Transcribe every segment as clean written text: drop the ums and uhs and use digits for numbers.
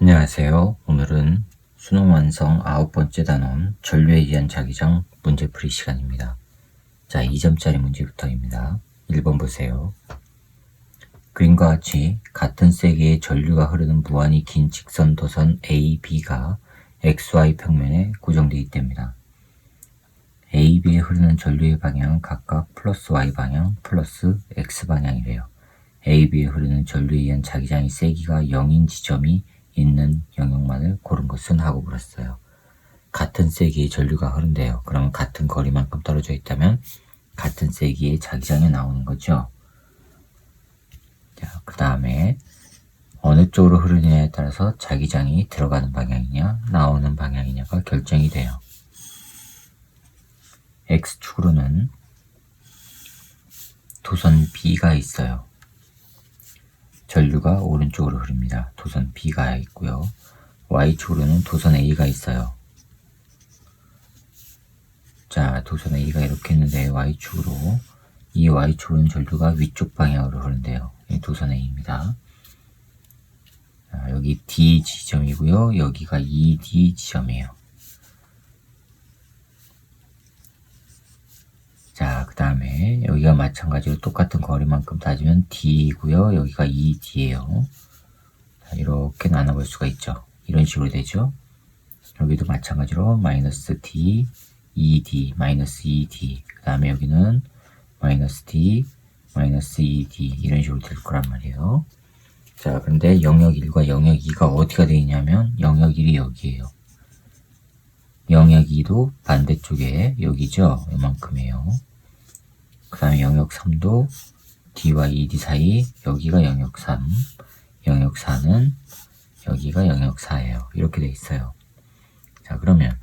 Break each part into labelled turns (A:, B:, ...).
A: 안녕하세요. 오늘은 수능 완성 9번째 단원 전류에 의한 자기장 문제풀이 시간입니다. 자, 2점짜리 문제부터입니다. 1번 보세요. 그림과 같이 같은 세기의 전류가 흐르는 무한히 긴 직선 도선 A, B가 XY 평면에 고정되어 있답니다. A, B에 흐르는 전류의 방향은 각각 플러스 Y 방향, 플러스 X 방향이래요. A, B에 흐르는 전류에 의한 자기장의 세기가 0인 지점이 있는 영역만을 고른 것은 하고 물었어요. 같은 세기의 전류가 흐른대요. 그러면 같은 거리만큼 떨어져 있다면 같은 세기의 자기장이 나오는 거죠. 자, 그 다음에 어느 쪽으로 흐르느냐에 따라서 자기장이 들어가는 방향이냐 나오는 방향이냐가 결정이 돼요. X축으로는 도선 B가 있어요. 전류가 오른쪽으로 흐릅니다. 도선 B가 있고요. Y축으로는 도선 A가 있어요. 자, 도선 A가 이렇게 있는데 Y축으로 이 Y축으로는 전류가 위쪽 방향으로 흐른대요. 이 도선 A입니다. 자, 여기 D 지점이고요. 여기가 ED 지점이에요. 자, 그 다음에 여기가 마찬가지로 똑같은 거리만큼 따지면 D이고요. 여기가 ED예요. 자, 이렇게 나눠볼 수가 있죠. 이런 식으로 되죠. 여기도 마찬가지로 마이너스 D, ED, 마이너스 ED, 그 다음에 여기는 마이너스 D, 마이너스 ED 이런 식으로 될 거란 말이에요. 자, 그런데 영역 1과 영역 2가 어디가 되어 있냐면 영역 1이 여기에요. 영역 2도 반대쪽에 여기죠. 이만큼이에요. 그 다음에 영역 3도 D와 ED 사이 여기가 영역 3, 영역 4는 여기가 영역 4예요. 이렇게 돼 있어요. 자, 그러면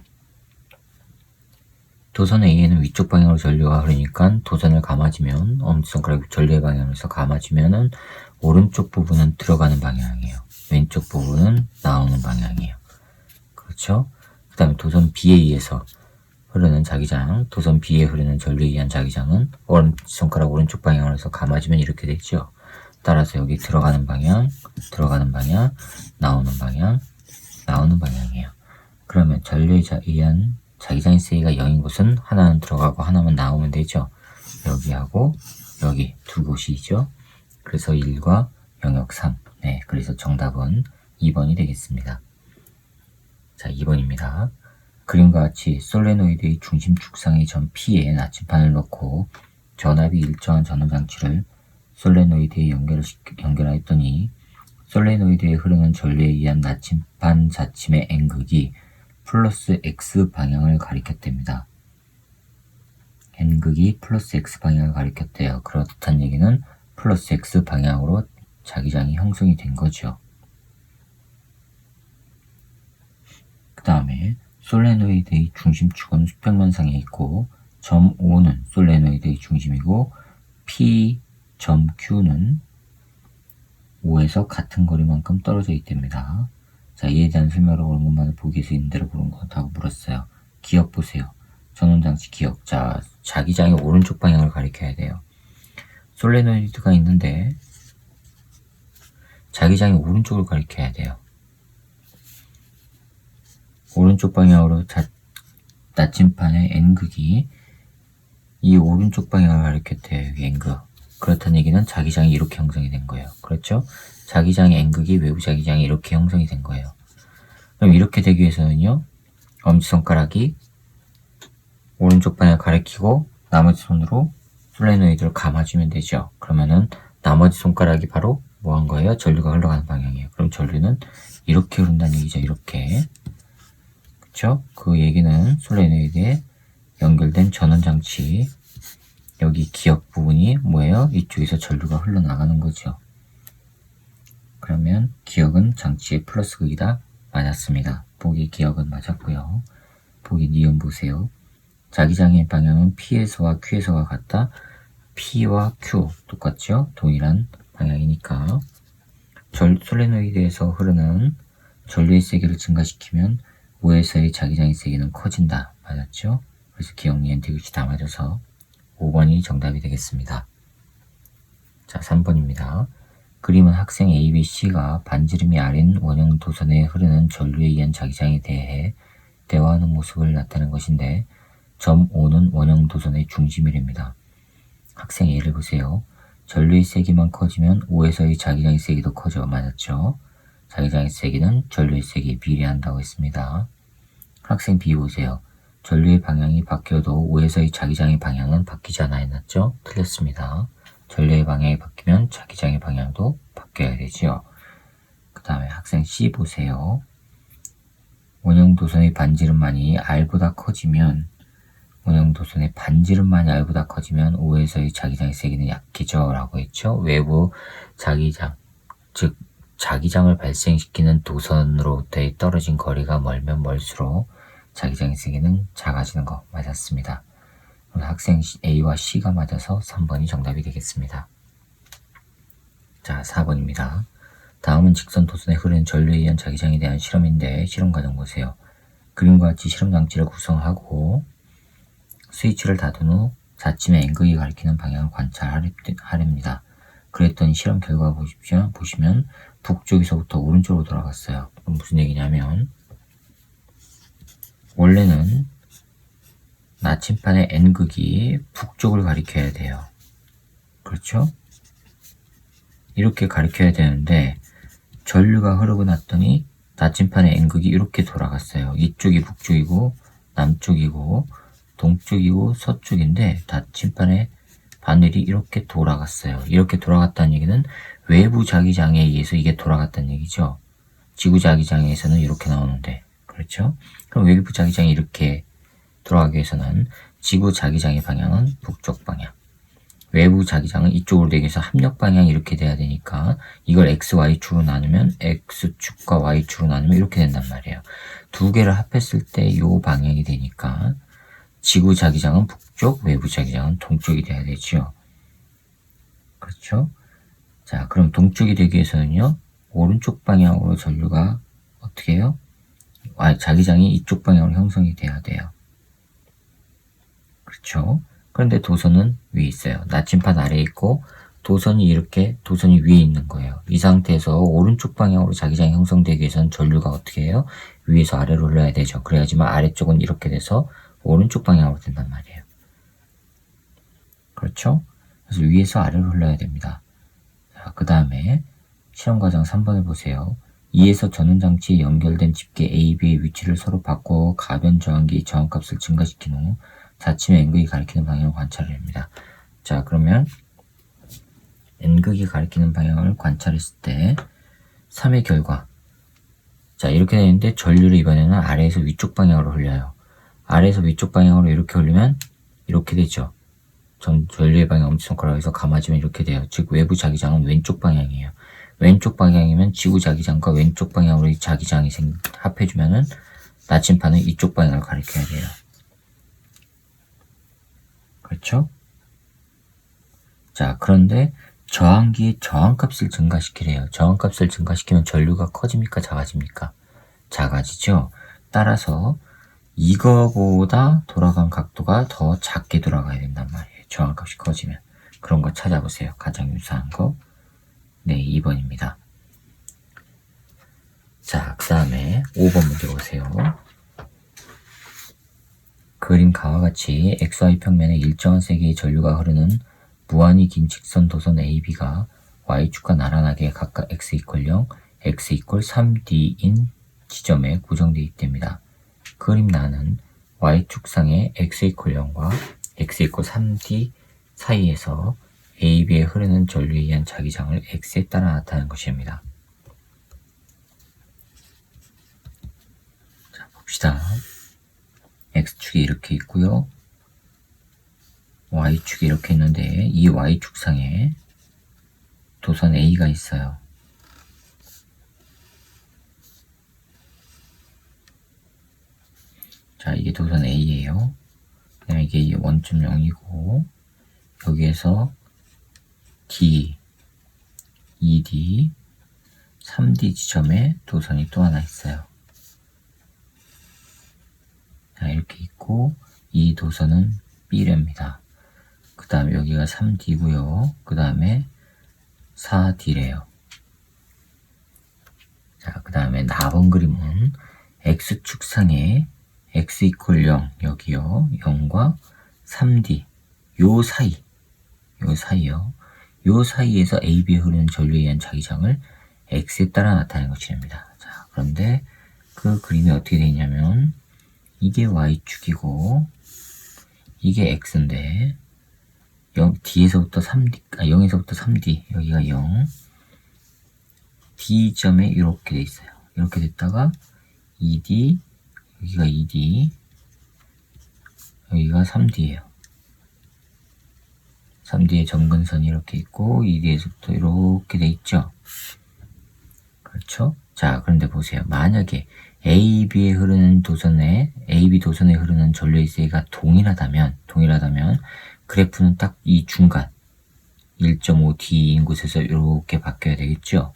A: 도선 A에는 위쪽 방향으로 전류가 흐르니까 도선을 감아주면 엄지손가락 전류의 방향에서 감아주면은 오른쪽 부분은 들어가는 방향이에요. 왼쪽 부분은 나오는 방향이에요. 그렇죠? 그 다음에 도선 B에 의해서 흐르는 자기장, 도선 B에 흐르는 전류에 의한 자기장은 엄지손가락 오른쪽 방향으로 해서 감아주면 이렇게 되죠. 따라서 여기 들어가는 방향, 나오는 방향, 나오는 방향이에요. 그러면 전류에 의한 자기장의 세기가 0인 곳은 하나는 들어가고 하나만 나오면 되죠. 여기하고 여기 두 곳이죠. 그래서 1과 영역 3. 네, 그래서 정답은 2번이 되겠습니다. 자, 2번입니다. 그림과 같이 솔레노이드의 중심 축상의 점 P에 나침판을 넣고 전압이 일정한 전원장치를 솔레노이드에 연결하였더니 솔레노이드에 흐르는 전류에 의한 나침판 자침의 N극이 플러스 X 방향을 가리켰답니다. N극이 플러스 X 방향을 가리켰대요. 그렇다는 얘기는 플러스 X 방향으로 자기장이 형성이 된 거죠. 그 다음에 솔레노이드의 중심축은 수평면상에 있고 점 O는 솔레노이드의 중심이고 P.Q는 5에서 같은 거리만큼 떨어져 있답니다. 자, 이에 대한 설명을 원문만을 보기 위해서 임대로 보는 것 같다고 물었어요. 기억 보세요. 전원장치 기억. 자, 자기장의 오른쪽 방향을 가리켜야 돼요. 솔레노이드가 있는데 자기장의 오른쪽을 가리켜야 돼요. 오른쪽 방향으로 나침판의 N극이 이 오른쪽 방향을 가리켰대요. 여기 N극. 그렇다는 얘기는 자기장이 이렇게 형성이 된 거예요. 그렇죠? 자기장의 N극이 외부 자기장이 이렇게 형성이 된 거예요. 그럼 이렇게 되기 위해서는요, 엄지손가락이 오른쪽 방향을 가리키고 나머지 손으로 솔레노이드를 감아주면 되죠. 그러면은 나머지 손가락이 바로 뭐 한 거예요? 전류가 흘러가는 방향이에요. 그럼 전류는 이렇게 흐른다는 얘기죠. 이렇게. 그쵸? 그 얘기는 솔레노이드에 연결된 전원장치 여기 기역 부분이 뭐예요? 이쪽에서 전류가 흘러나가는 거죠. 그러면 기역은 장치의 플러스 극이다. 맞았습니다. 보기 기역은 맞았고요. 보기 니은 보세요. 자기장의 방향은 P에서와 Q에서가 같다. P와 Q 똑같죠? 동일한 방향이니까 솔레노이드에서 흐르는 전류의 세기를 증가시키면 5에서의 자기장의 세기는 커진다. 맞았죠? 그래서 기역, 니은, 디귿이 다 맞아서 5번이 정답이 되겠습니다. 자, 3번입니다. 그림은 학생 A, B, C가 반지름이 R인 원형 도선에 흐르는 전류에 의한 자기장에 대해 대화하는 모습을 나타낸 것인데 점 O는 원형 도선의 중심이랍니다. 학생 A를 보세요. 전류의 세기만 커지면 O에서의 자기장의 세기도 커져. 맞았죠? 자기장의 세기는 전류의 세기에 비례한다고 했습니다. 학생 B 보세요. 전류의 방향이 바뀌어도 O에서의 자기장의 방향은 바뀌지 않아 했죠? 틀렸습니다. 전류의 방향이 바뀌면 자기장의 방향도 바뀌어야 되지요. 그 다음에 학생 C 보세요. 원형 도선의 반지름만이 R보다 커지면 원형 도선의 반지름만이 R보다 커지면 O에서의 자기장의 세기는 약해져 라고 했죠. 외부 자기장, 즉 자기장을 발생시키는 도선으로부터의 떨어진 거리가 멀면 멀수록 자기장의 세기는 작아지는 거 맞았습니다. 학생 A와 C가 맞아서 3번이 정답이 되겠습니다. 자, 4번입니다. 다음은 직선 도선에 흐르는 전류에 의한 자기장에 대한 실험인데 실험 과정 보세요. 그림과 같이 실험 장치를 구성하고 스위치를 닫은 후 자침의 N극이 가리키는 방향을 관찰하렵니다. 그랬더니 실험 결과 보시면 북쪽에서부터 오른쪽으로 돌아갔어요. 그럼 무슨 얘기냐면 원래는 나침판의 N극이 북쪽을 가리켜야 돼요. 그렇죠? 이렇게 가리켜야 되는데 전류가 흐르고 났더니 나침판의 N극이 이렇게 돌아갔어요. 이쪽이 북쪽이고 남쪽이고 동쪽이고 서쪽인데 나침판의 바늘이 이렇게 돌아갔어요. 이렇게 돌아갔다는 얘기는 외부 자기장에 의해서 이게 돌아갔다는 얘기죠. 지구 자기장에서는 이렇게 나오는데 그렇죠? 그럼 외부 자기장이 이렇게 돌아가기 위해서는 지구 자기장의 방향은 북쪽 방향, 외부 자기장은 이쪽으로 되기 위해서 합력 방향이 이렇게 돼야 되니까 이걸 X, Y축으로 나누면 X축과 Y축으로 나누면 이렇게 된단 말이에요. 두 개를 합했을 때 이 방향이 되니까 지구 자기장은 북쪽, 외부 자기장은 동쪽이 돼야 되죠. 그렇죠? 자, 그럼 동쪽이 되기 위해서는요, 오른쪽 방향으로 전류가 어떻게 해요? 자기장이 이쪽 방향으로 형성이 돼야 돼요. 그렇죠? 그런데 도선은 위에 있어요. 나침판 아래에 있고 도선이 위에 있는 거예요. 이 상태에서 오른쪽 방향으로 자기장이 형성되기 위해서는 전류가 어떻게 해요? 위에서 아래로 흘러야 되죠. 그래야지만 아래쪽은 이렇게 돼서 오른쪽 방향으로 된단 말이에요. 그렇죠? 그래서 위에서 아래로 흘러야 됩니다. 자, 그 다음에 실험과정 3번을 보세요. 2에서 전원장치에 연결된 집게 A, B의 위치를 서로 바꿔 가변 저항기의 저항값을 증가시킨 후 자침의 N극이 가리키는 방향을 관찰을 합니다. 자, 그러면 N극이 가리키는 방향을 관찰했을 때 3의 결과. 자, 이렇게 되는데 전류를 이번에는 아래에서 위쪽 방향으로 흘려요. 아래에서 위쪽 방향으로 이렇게 흘리면 이렇게 되죠. 전류의 방향 엄지손가락에서 감아주면 이렇게 돼요. 즉 외부 자기장은 왼쪽 방향이에요. 왼쪽 방향이면 지구 자기장과 왼쪽 방향으로 자기장이 합해주면은 나침판은 이쪽 방향을 가리켜야 돼요. 그렇죠? 자, 그런데 저항기의 저항값을 증가시키래요. 저항값을 증가시키면 전류가 커집니까? 작아집니까? 작아지죠? 따라서 이거보다 돌아간 각도가 더 작게 돌아가야 된단 말이에요. 저항값이 커지면. 그런 거 찾아보세요. 가장 유사한 거. 네, 2번입니다. 자, 그 다음에 5번 문제 보세요. 그림 가와 같이 XY 평면에 일정한 세기의 전류가 흐르는 무한히 긴 직선 도선 AB가 Y축과 나란하게 각각 X = 0, X = 3D인 지점에 고정되어 있답니다. 그림 나는 Y축상의 X = 0과 X = 3D 사이에서 AB에 흐르는 전류에 의한 자기장을 X에 따라 나타내는 것입니다. 자, 봅시다. X축이 이렇게 있고요. Y축이 이렇게 있는데 이 Y축상에 도선 A가 있어요. 자, 이게 도선 A예요. 그다음에 이게 원점 0이고 여기에서 D, 2D, 3D 지점에 도선이 또 하나 있어요. 자, 이렇게 있고 이 도선은 B랍니다. 그 다음에 여기가 3D고요. 그 다음에 4D래요. 자, 그 다음에 4번 그림은 X축상에 X 이퀄 0, 여기요. 0과 3D, 요 사이요. 요 사이에서 AB에 흐르는 전류에 의한 자기장을 X에 따라 나타내는 것입니다. 자, 그런데 그 그림이 어떻게 되어 있냐면, 이게 Y축이고, 이게 X인데, 0에서부터 3D, 여기가 0, D점에 이렇게 돼 있어요. 이렇게 됐다가, ED, 여기가 ED, 여기가 3D예요. 3D의 점근선이 이렇게 있고, ED에서부터 이렇게 돼 있죠. 그렇죠? 자, 그런데 보세요. 만약에 AB 도선에 흐르는 전류의 세기가 동일하다면, 그래프는 딱 이 중간, 1.5D인 곳에서 이렇게 바뀌어야 되겠죠?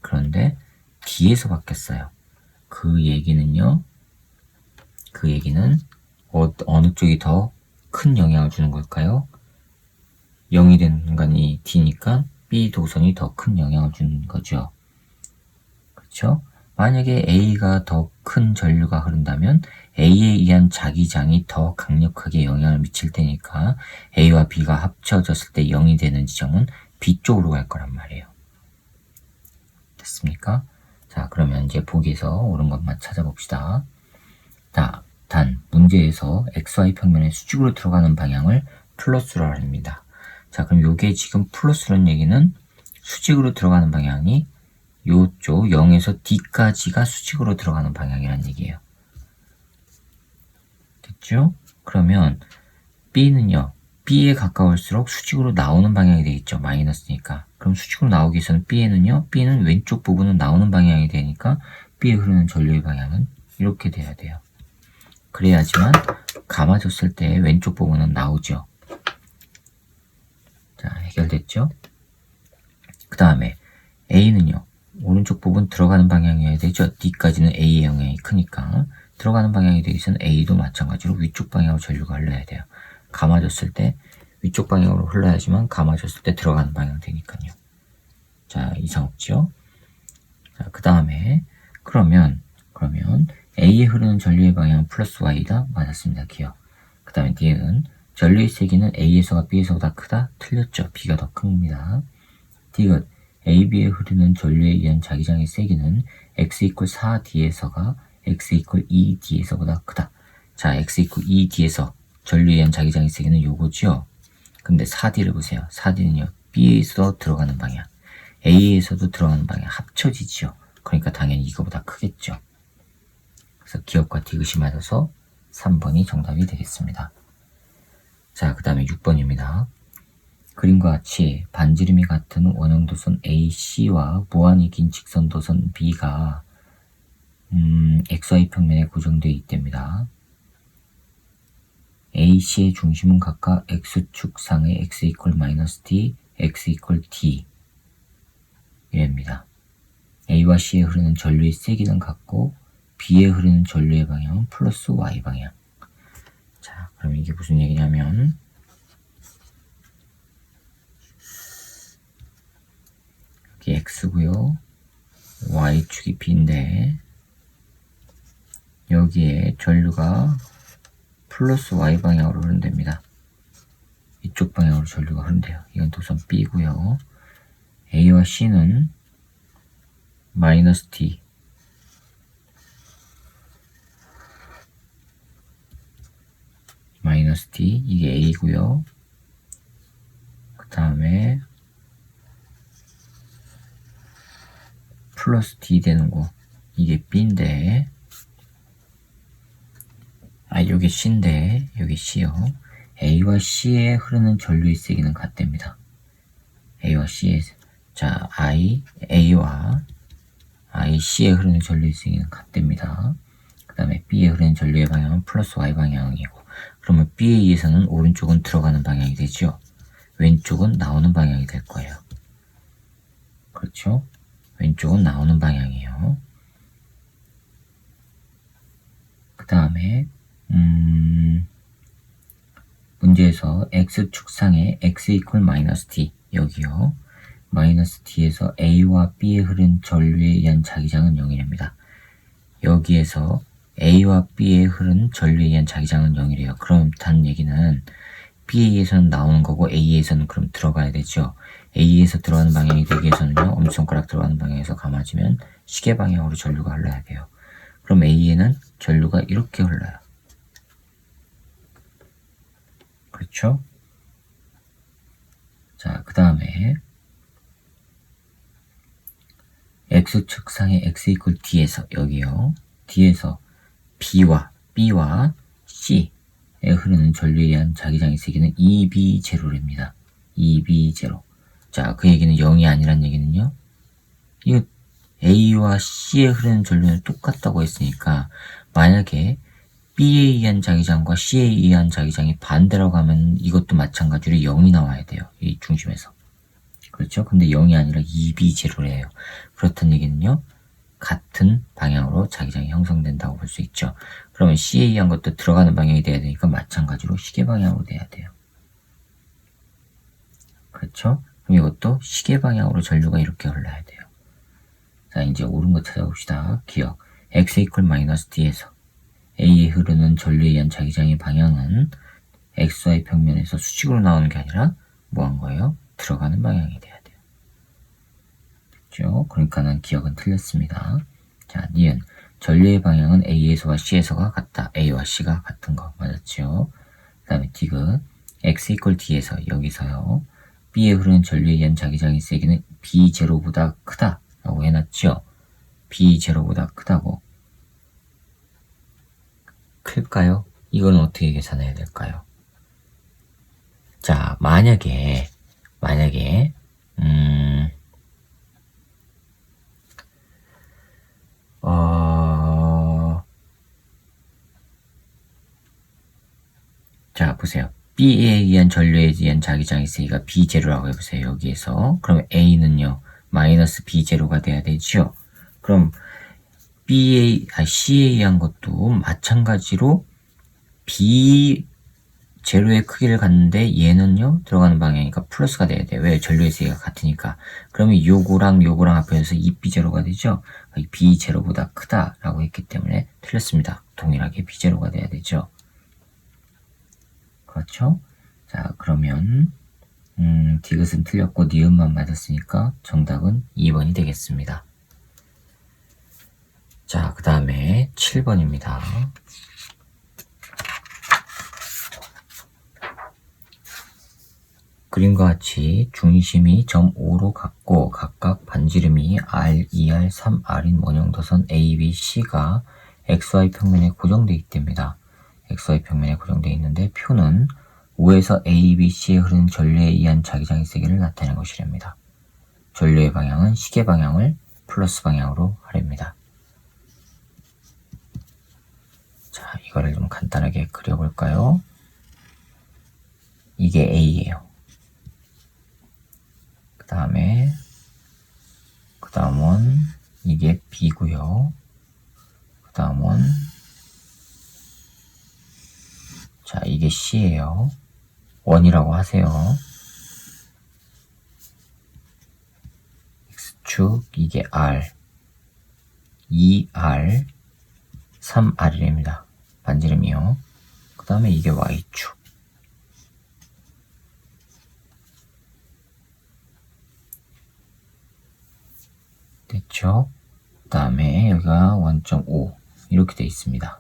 A: 그런데 D에서 바뀌었어요. 그 얘기는 어느 쪽이 더 큰 영향을 주는 걸까요? 0이 되는 순간이 D니까 B 도선이 더 큰 영향을 주는 거죠. 그렇죠? 만약에 A가 더 큰 전류가 흐른다면 A에 의한 자기장이 더 강력하게 영향을 미칠 테니까 A와 B가 합쳐졌을 때 0이 되는 지점은 B 쪽으로 갈 거란 말이에요. 됐습니까? 자, 그러면 이제 보기에서 옳은 것만 찾아봅시다. 자, 단 문제에서 XY 평면의 수직으로 들어가는 방향을 플러스로 합니다. 자, 그럼 요게 지금 플러스라는 얘기는 수직으로 들어가는 방향이 요쪽 0에서 D까지가 수직으로 들어가는 방향이란 얘기예요. 됐죠? 그러면 B는요, B에 가까울수록 수직으로 나오는 방향이 되겠죠. 마이너스니까. 그럼 수직으로 나오기 위해서는 B는 왼쪽 부분은 나오는 방향이 되니까 B에 흐르는 전류의 방향은 이렇게 돼야 돼요. 그래야지만 감아줬을 때 왼쪽 부분은 나오죠. 자, 해결됐죠? 그 다음에 A는요, 오른쪽 부분 들어가는 방향이어야 되죠. D까지는 A의 영향이 크니까 들어가는 방향이 되기 위해서는 A도 마찬가지로 위쪽 방향으로 전류가 흘러야 돼요. 감아줬을 때 위쪽 방향으로 흘러야지만 감아줬을 때 들어가는 방향 되니까요. 자, 이상 없죠? 자, 그 다음에 그러면 A에 흐르는 전류의 방향은 플러스 Y다? 맞았습니다. 기억. 그 다음에 D는 전류의 세기는 A에서가 B에서보다 크다? 틀렸죠. B가 더 큽니다. D은 AB에 흐르는 전류에 의한 자기장의 세기는 X 이퀄 4D에서가 X 이퀄 2D에서보다 크다. 자, X 이퀄 2D에서 전류에 의한 자기장의 세기는 요거죠. 근데 4D를 보세요. 4D는요, B에서 들어가는 방향, A에서도 들어가는 방향 합쳐지죠. 그러니까 당연히 이거보다 크겠죠. 그래서 기억과 디귿이 맞아서 3번이 정답이 되겠습니다. 자, 그 다음에 6번입니다. 그림과 같이 반지름이 같은 원형도선 AC와 무한히 긴 직선도선 B가 XY 평면에 고정되어 있답니다. AC의 중심은 각각 X축 상의 X 이퀄 -D, X 이퀄 D 이랍니다. A와 C에 흐르는 전류의 세기는 같고 B에 흐르는 전류의 방향은 플러스 Y 방향. 자, 그럼 이게 무슨 얘기냐면 여기 X고요. Y축이 B인데 여기에 전류가 플러스 Y 방향으로 흐른답니다. 이쪽 방향으로 전류가 흐른대요. 이건 도선 B고요. A와 C는 -D, 이게 A고요. 그 다음에 플러스 D 되는 거, 이게 B인데, 요게 C인데, 여기 C요. A와 C에 흐르는 전류의 세기는 같답니다. A와 C에, 자, A와 C에 흐르는 전류의 세기는 같답니다. 그 다음에 B에 흐르는 전류의 방향은 플러스 Y 방향이고, 그러면 B에 의해서는 오른쪽은 들어가는 방향이 되죠. 왼쪽은 나오는 방향이 될 거예요. 그렇죠? 왼쪽은 나오는 방향이에요. 그 다음에 문제에서 X축상에 X 이퀄 -D, 여기요. 마이너스 D에서 A와 B에 흐른 전류에 의한 자기장은 0이랍니다. 여기에서 A와 B에 흐른 전류에 의한 자기장은 0이래요. 그럼 단 얘기는 B에서는 나오는 거고 A에서는 그럼 들어가야 되죠. A에서 들어가는 방향이 되기 위해서는요. 엄지손가락 들어가는 방향에서 감아주면 시계 방향으로 전류가 흘러야 돼요. 그럼 A에는 전류가 이렇게 흘러요. 그렇죠? 자, 그 다음에 X축상의 X 이퀄 D에서 여기요. D에서 B와 C에 흐르는 전류에 의한 자기장의 세기는 EB0랍니다. EB0. 자, 그 얘기는 0이 아니란 얘기는요. 이 A와 C에 흐르는 전류는 똑같다고 했으니까 만약에 B에 의한 자기장과 C에 의한 자기장이 반대라고 하면 이것도 마찬가지로 0이 나와야 돼요. 이 중심에서. 그렇죠? 근데 0이 아니라 2B0래요. 그렇다는 얘기는요. 같은 방향으로 자기장이 형성된다고 볼 수 있죠. 그러면 C에 의한 것도 들어가는 방향이 돼야 되니까 마찬가지로 시계 방향으로 돼야 돼요. 그렇죠? 그럼 이것도 시계 방향으로 전류가 이렇게 흘러야 돼요. 자, 이제 옳은 거 찾아봅시다. 기억. X 이퀄 마이너스 D에서 A에 흐르는 전류에 의한 자기장의 방향은 XY 평면에서 수직으로 나오는 게 아니라 뭐 한 거예요? 들어가는 방향이 돼야 돼요. 됐죠? 그러니까는 기억은 틀렸습니다. 자, 니은. 전류의 방향은 A에서와 C에서가 같다. A와 C가 같은 거 맞았죠? 그 다음에 디귿. X 이퀄 D에서 여기서요. B에 흐르는 전류에 의한 자기장의 세기는 B0보다 크다. 라고 해놨죠? B0보다 크다고. 클까요? 이건 어떻게 계산해야 될까요? 자, 만약에 자, 보세요. B에 의한 전류에 의한 자기장의 세기가 B0라고 해보세요. 여기에서. 그럼 A는요, 마이너스 B0가 돼야 되죠? 그럼 C에 의한 것도 마찬가지로 B0의 크기를 갖는데 얘는요, 들어가는 방향이니까 플러스가 돼야 돼요. 왜? 전류의 세기가 같으니까. 그러면 요거랑 합해서 2B0가 되죠? B0보다 크다라고 했기 때문에 틀렸습니다. 동일하게 B0가 돼야 되죠. 그렇죠? 자, 그러면 디귿은 틀렸고 니은만 맞았으니까 정답은 2번이 되겠습니다. 자, 그 다음에 7번입니다. 그림과 같이 중심이 점 O로 같고 각각 반지름이 R, 2R, 3R인 원형도선 A, B, C가 XY 평면에 고정되어 있답니다. XY 평면에 고정되어 있는데 표는 O에서 A, B, C에 흐르는 전류에 의한 자기장의 세기를 나타내는 것이랍니다. 전류의 방향은 시계 방향을 플러스 방향으로 하랍니다. 자, 이거를 좀 간단하게 그려볼까요? 이게 A예요. 그 다음은 이게 B고요. 그 다음은 자, 이게 C예요. 원이라고 하세요. X축, 이게 R, 2R, 3R이랍니다. 반지름이요. 그 다음에 이게 Y축. 됐죠? 그 다음에 여기가 1.5 이렇게 되어 있습니다.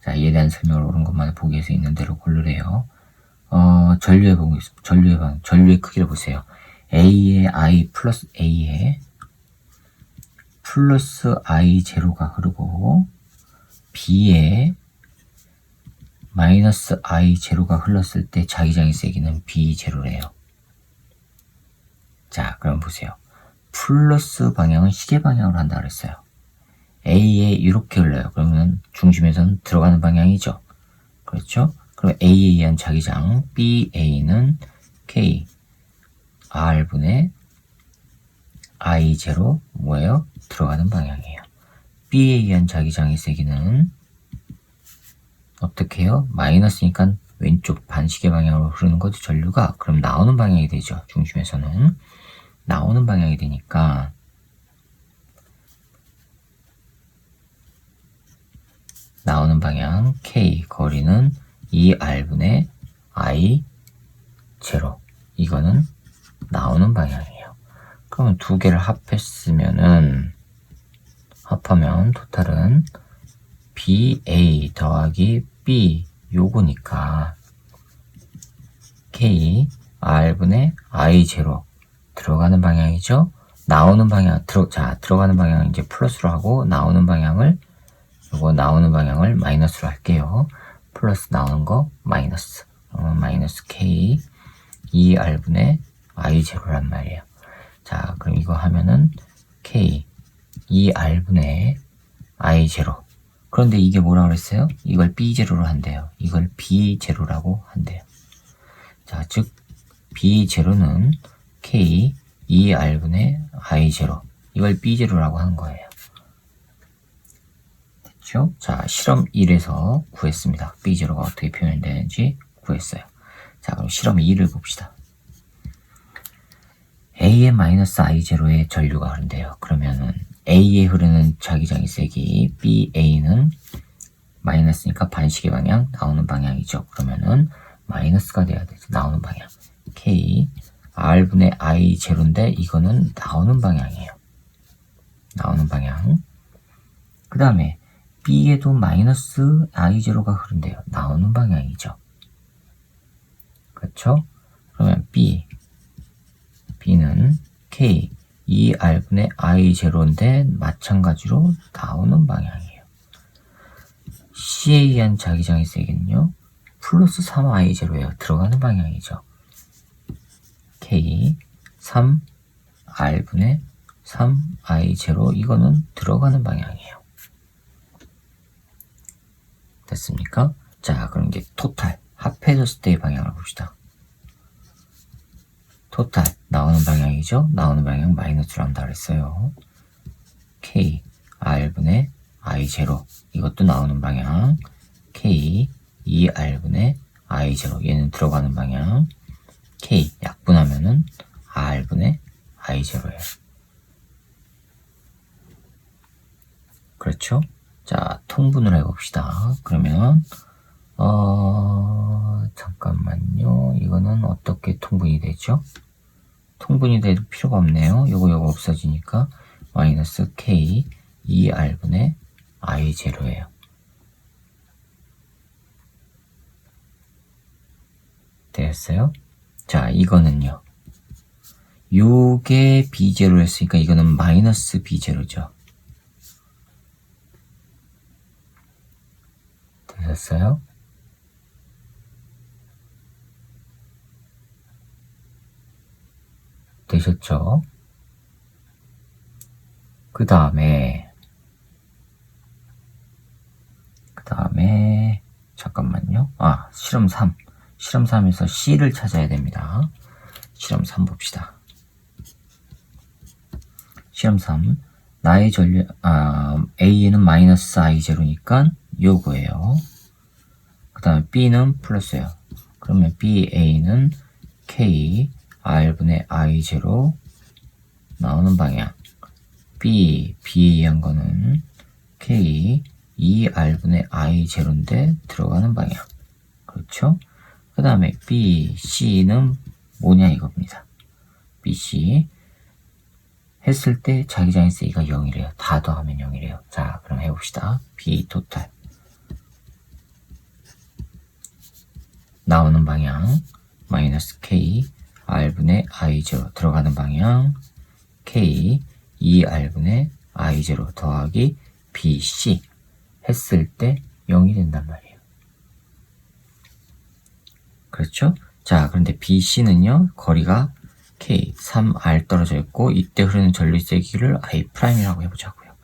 A: 자, 이에 대한 설명을 옳은 것만 보기 위해서 있는 대로 고르래요. 전류의 크기를 보세요. A에 I 플러스 A에 플러스 I0가 흐르고 B에 마이너스 I0가 흘렀을 때 자기장의 세기는 B0래요. 자, 그럼 보세요. 플러스 방향은 시계 방향으로 한다 그랬어요. A에 이렇게 흘러요. 그러면 중심에서는 들어가는 방향이죠. 그렇죠? 그럼 A에 의한 자기장 BA는 K R분의 I0 뭐예요? 들어가는 방향이에요. B에 의한 자기장의 세기는 어떻게 해요? 마이너스니까 왼쪽 반시계 방향으로 흐르는 것도 전류가 그럼 나오는 방향이 되죠. 중심에서는 나오는 방향이 되니까 나오는 방향 K 거리는 2R분의 I 제로 이거는 나오는 방향이에요. 그러면 두 개를 합하면 토탈은 BA 더하기 B 요거니까 K R분의 I 제로 들어가는 방향이죠. 나오는 방향 들어가는 방향은 이제 플러스로 하고 나오는 방향을 마이너스로 할게요. 플러스 나오는 거 마이너스 마이너스 K 2R분의 I 제로란 말이에요. 자, 그럼 이거 하면은 K 2R분의 I 제로. 그런데 이게 뭐라고 그랬어요? 이걸 B 제로로 한대요. 이걸 B 제로라고 한대요. 자, 즉 B 제로는 K 2R분의 I 제로. 이걸 B 제로라고 한 거예요. 됐죠? 자, 실험 1에서 구했습니다. B 제로가 어떻게 표현되는지 구했어요. 자, 그럼 실험 2를 봅시다. A의 마이너스 I0에 전류가 흐른대요. 그러면은 A에 흐르는 자기장의 세기 BA는 마이너스니까 반시계 방향 나오는 방향이죠. 그러면은 마이너스가 돼야 되죠. 나오는 방향. K R분의 I0인데 이거는 나오는 방향이에요. 나오는 방향. 그 다음에 B에도 마이너스 I0가 흐른대요. 나오는 방향이죠. 그렇죠? 그러면 B는 K 2R분의 I0인데 마찬가지로 나오는 방향이에요. C에 의한 자기장의 세기는요. 플러스 3I0예요. 들어가는 방향이죠. K 3R분의 3I0 이거는 들어가는 방향이에요. 됐습니까? 자, 그럼 이제 토탈 합해졌을 때의 방향을 봅시다. 토탈 나오는 방향이죠. 나오는 방향 마이너스로 한다 그랬어요. K R분의 I0 이것도 나오는 방향 K 2R분의 I0 얘는 들어가는 방향 K 약분하면은 R분의 I0예요. 그렇죠? 자, 통분을 해봅시다. 그러면 잠깐만요. 이거는 어떻게 통분이 되죠? 통분이 돼도 필요가 없네요. 요거 없어지니까 마이너스 K 2R분의 I0예요. 되었어요? 자, 이거는요. 요게 B0였으니까 이거는 마이너스 B0죠. 되셨어요? 되셨죠? 그 다음에 잠깐만요. 실험 3. 실험 3에서 C를 찾아야 됩니다. 실험 3 봅시다. 실험 3. 나의 전류, A는 마이너스 I0니까 요거예요. 그 다음에 B는 플러스예요. 그러면 BA는 K R분의 I0 나오는 방향. B에 의한 거는 K 2R분의 I0인데 들어가는 방향. 그렇죠? 그 다음에 BC는 뭐냐 이겁니다. BC 했을 때 자기장의 세기가 0이래요. 다 더하면 0이래요. 자, 그럼 해봅시다. B 토탈 나오는 방향 마이너스 K R분의 I0 들어가는 방향 K 2R분의 I0 더하기 BC 했을 때 0이 된단 말이에요. 그렇죠? 자, 그런데 BC는요, 거리가 K, 3R 떨어져 있고, 이때 흐르는 전류 세기를 I'이라고 해보자고요.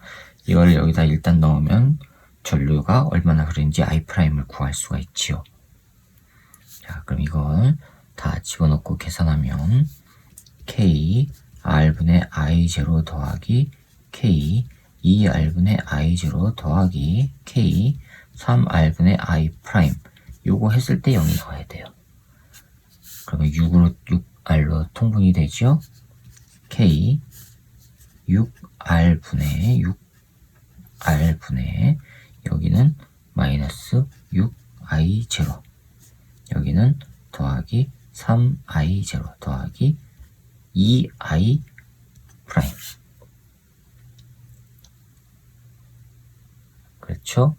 A: 이걸 여기다 일단 넣으면 전류가 얼마나 흐르는지 I'을 구할 수가 있지요. 자, 그럼 이걸 다 집어넣고 계산하면 K, R분의 I0 더하기 K, 2R분의 I0 더하기 K, 3R분의 I' 요거 했을 때 0이 나와야 돼요. 그러면 6R로 통분이 되죠? K 6R분의 6R분의 여기는 마이너스 6I0 여기는 더하기 3I0 더하기 2I 프라임. 그렇죠?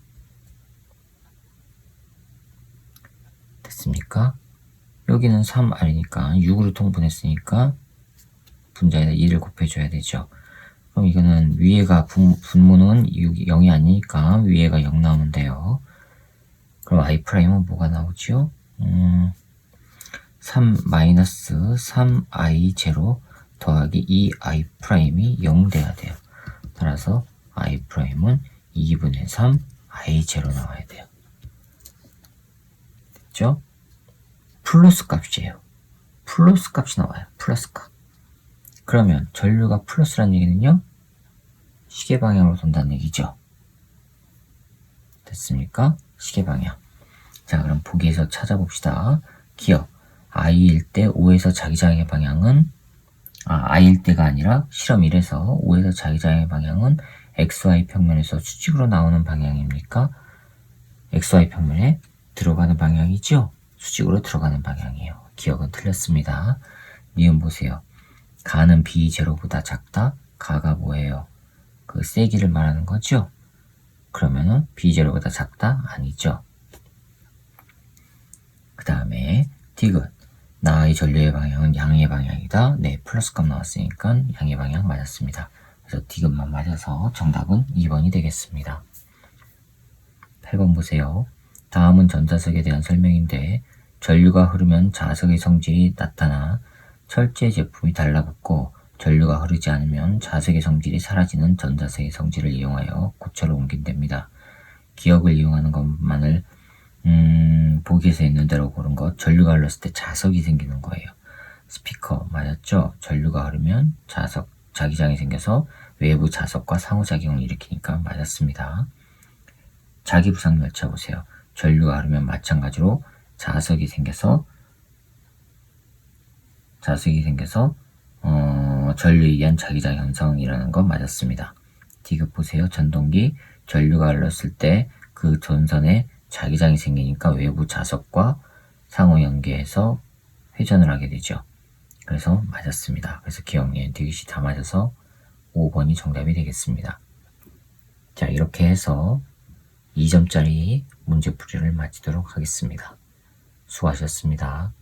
A: 됐습니까? 여기는 3R이니까 6으로 통분했으니까 분자에다 2를 곱해줘야 되죠. 그럼 이거는 위에가 분모는 0이 아니니까 위에가 0 나오면 돼요. 그럼 I''은 뭐가 나오죠? 3 마이너스 3I0 더하기 2I''이 0 돼야 돼요. 따라서 I''은 2분의 3 I0 나와야 돼요. 됐죠? 플러스 값이에요. 플러스 값이 나와요. 플러스 값. 그러면 전류가 플러스란 얘기는요? 시계 방향으로 돈다는 얘기죠. 됐습니까? 시계 방향. 자, 그럼 보기에서 찾아봅시다. 기억. I일 때 O에서 자기장의 방향은 I일 때가 아니라 실험 1에서 O에서 자기장의 방향은 XY 평면에서 수직으로 나오는 방향입니까? XY 평면에 들어가는 방향이죠? 수직으로 들어가는 방향이에요. 기억은 틀렸습니다. 니은 보세요. 가는 B0보다 작다? 가가 뭐예요? 그 세기를 말하는 거죠? 그러면은 B0보다 작다? 아니죠. 그 다음에 디귿. 나의 전류의 방향은 양의 방향이다. 네, 플러스 값 나왔으니까 양의 방향 맞았습니다. 그래서 디귿만 맞아서 정답은 2번이 되겠습니다. 8번 보세요. 다음은 전자석에 대한 설명인데 전류가 흐르면 자석의 성질이 나타나 철제 제품이 달라붙고 전류가 흐르지 않으면 자석의 성질이 사라지는 전자석의 성질을 이용하여 고철을 옮긴답니다. 기억을 이용하는 것만을 보기에서 있는 대로 고른 것. 전류가 흘렀을 때 자석이 생기는 거예요. 스피커 맞았죠? 전류가 흐르면 자기장이 생겨서 외부 자석과 상호작용을 일으키니까 맞았습니다. 자기부상 열차 보세요. 전류가 흐르면 마찬가지로 자석이 생겨서 전류에 의한 자기장 현상이라는 건 맞았습니다. 디귿 보세요. 전동기. 전류가 흘렀을 때 그 전선에 자기장이 생기니까 외부 자석과 상호 연계해서 회전을 하게 되죠. 그래서 맞았습니다. 그래서 기억니은 디귿이 다 맞아서 5번이 정답이 되겠습니다. 자, 이렇게 해서 2점짜리 문제풀이를 마치도록 하겠습니다. 수고하셨습니다.